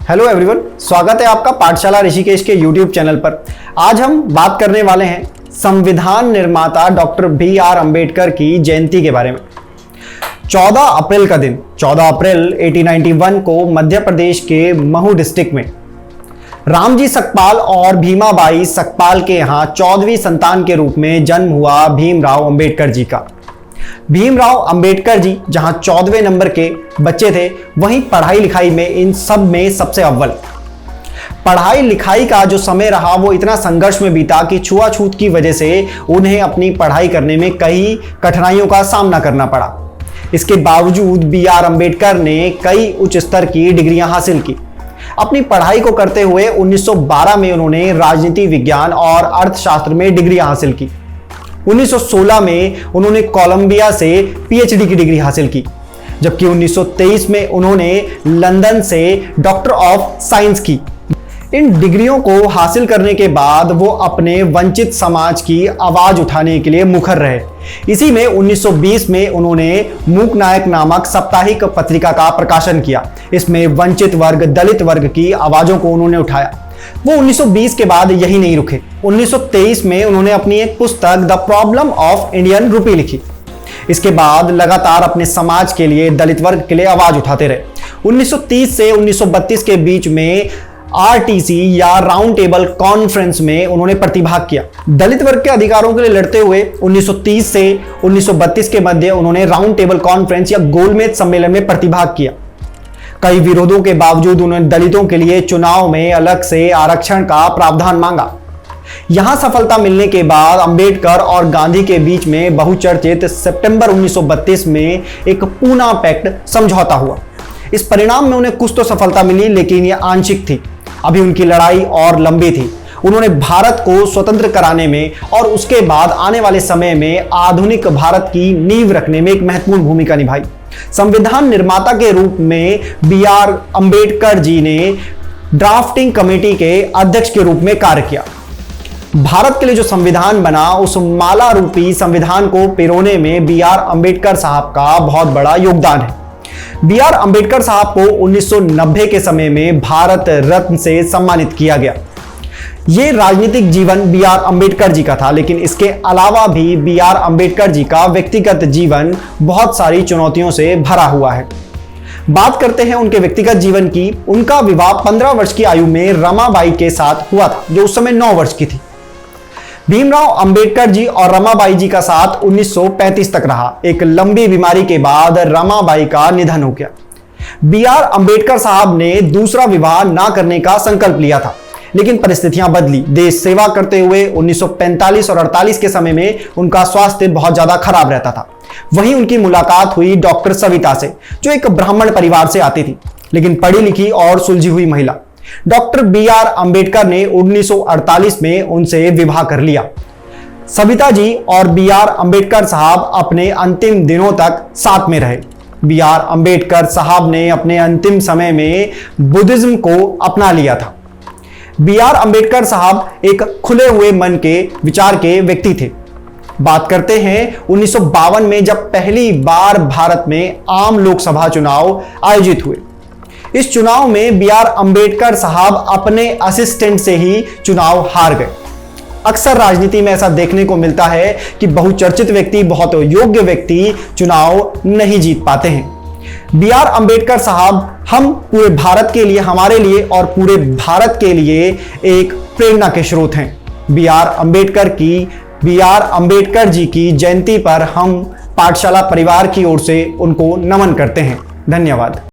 Hello everyone, स्वागत है आपका पाठशाला ऋषिकेश के यूट्यूब चैनल पर। आज हम बात करने वाले हैं संविधान निर्माता डॉक्टर बी.आर. अंबेडकर की जयंती के बारे में। 14 अप्रैल का दिन 14 अप्रैल 1891 को मध्य प्रदेश के महू डिस्ट्रिक्ट में रामजी सकपाल और भीमाबाई सकपाल के यहाँ 14वीं संतान के रूप में जन्म हुआ भीमराव अंबेडकर जी का। भीमराव अंबेडकर जी जहां 14वें नंबर के बच्चे थे, वहीं पढ़ाई लिखाई में इन सब में सबसे अव्वल। पढ़ाई लिखाई का जो समय रहा वो इतना संघर्ष में बीता कि छुआछूत की वजह से उन्हें अपनी पढ़ाई करने में कई कठिनाइयों का सामना करना पड़ा। इसके बावजूद बी.आर. अंबेडकर ने कई उच्च स्तर की डिग्रियां हासिल की। अपनी पढ़ाई को करते हुए 1912 में उन्होंने राजनीति विज्ञान और अर्थशास्त्र में डिग्रियां हासिल की। 1916 में उन्होंने कोलंबिया से पीएचडी की डिग्री हासिल की, जबकि 1923 में उन्होंने लंदन से डॉक्टर ऑफ साइंस की। इन डिग्रियों को हासिल करने के बाद वो अपने वंचित समाज की आवाज उठाने के लिए मुखर रहे। इसी में 1920 में उन्होंने मूक नायक नामक साप्ताहिक पत्रिका का प्रकाशन किया। इसमें वंचित वर्ग, दलित वर्ग की आवाजों को उन्होंने उठाया। वो 1920 के बाद यही नहीं रुके। 1923 में उन्होंने अपनी एक पुस्तक the problem of Indian rupee लिखी। इसके बाद लगातार अपने समाज के लिए, दलित वर्ग के लिए आवाज उठाते रहे। 1930 से 1932 के बीच में आरटीसी या राउंड टेबल कॉन्फ्रेंस में उन्होंने प्रतिभाग किया। दलित वर्ग के अधिकारों के लिए लड़ते हुए 1930 से 1932 के मध्य उन्होंने राउंड टेबल कॉन्फ्रेंस या गोलमेज सम्मेलन में प्रतिभाग किया। कई विरोधों के बावजूद उन्होंने दलितों के लिए चुनाव में अलग से आरक्षण का प्रावधान मांगा। यहां सफलता मिलने के बाद अंबेडकर और गांधी के बीच में बहुचर्चित सितंबर 1932 में एक पूना पैक्ट समझौता हुआ। इस परिणाम में उन्हें कुछ तो सफलता मिली, लेकिन यह आंशिक थी। अभी उनकी लड़ाई और लंबी थी। उन्होंने भारत को स्वतंत्र कराने में और उसके बाद आने वाले समय में आधुनिक भारत की नींव रखने में एक महत्वपूर्ण भूमिका निभाई। संविधान निर्माता के रूप में बी.आर. अंबेडकर जी ने ड्राफ्टिंग कमेटी के अध्यक्ष के रूप में कार्य किया। भारत के लिए जो संविधान बना, उस माला रूपी संविधान को पिरोने में बी.आर. अंबेडकर साहब का बहुत बड़ा योगदान है। बी.आर. अंबेडकर साहब को 1990 के समय में भारत रत्न से सम्मानित किया गया। ये राजनीतिक जीवन बी.आर. अंबेडकर जी का था, लेकिन इसके अलावा भी बी.आर. अंबेडकर जी का व्यक्तिगत जीवन बहुत सारी चुनौतियों से भरा हुआ है। बात करते हैं उनके व्यक्तिगत जीवन की। उनका विवाह 15 वर्ष की आयु में रमाबाई के साथ हुआ था, जो उस समय 9 वर्ष की थी। भीमराव अंबेडकर जी और रमाबाई जी का साथ 1935 तक रहा। एक लंबी बीमारी के बाद रमाबाई का निधन हो गया। बी.आर. अंबेडकर साहब ने दूसरा विवाह ना करने का संकल्प लिया था, लेकिन परिस्थितियां बदली। देश सेवा करते हुए 1945 और 48 के समय में उनका स्वास्थ्य बहुत ज्यादा खराब रहता था। वहीं उनकी मुलाकात हुई डॉक्टर सविता से, जो एक ब्राह्मण परिवार से आती थी, लेकिन पढ़ी लिखी और सुलझी हुई महिला। Doctor B R. अंबेडकर ने 1948 में उनसे विवाह कर लिया। सविता जी और बी.आर. अंबेडकर साहब अपने अंतिम दिनों तक साथ में रहे। बी.आर. अंबेडकर साहब ने अपने अंतिम समय में बुद्धिज्म को अपना लिया था। बी.आर. अंबेडकर साहब एक खुले हुए मन के विचार के व्यक्ति थे। बात करते हैं 1952 में, जब पहली बार भारत में आम लोकसभा चुनाव आयोजित हुए। इस चुनाव में बी.आर. अंबेडकर साहब अपने असिस्टेंट से ही चुनाव हार गए। अक्सर राजनीति में ऐसा देखने को मिलता है कि बहुचर्चित व्यक्ति, बहुत योग्य व्यक्ति चुनाव नहीं जीत पाते हैं। बी.आर. अंबेडकर साहब हम पूरे भारत के लिए, हमारे लिए और पूरे भारत के लिए एक प्रेरणा के स्रोत हैं। बी.आर. अंबेडकर जी की जयंती पर हम पाठशाला परिवार की ओर से उनको नमन करते हैं। धन्यवाद।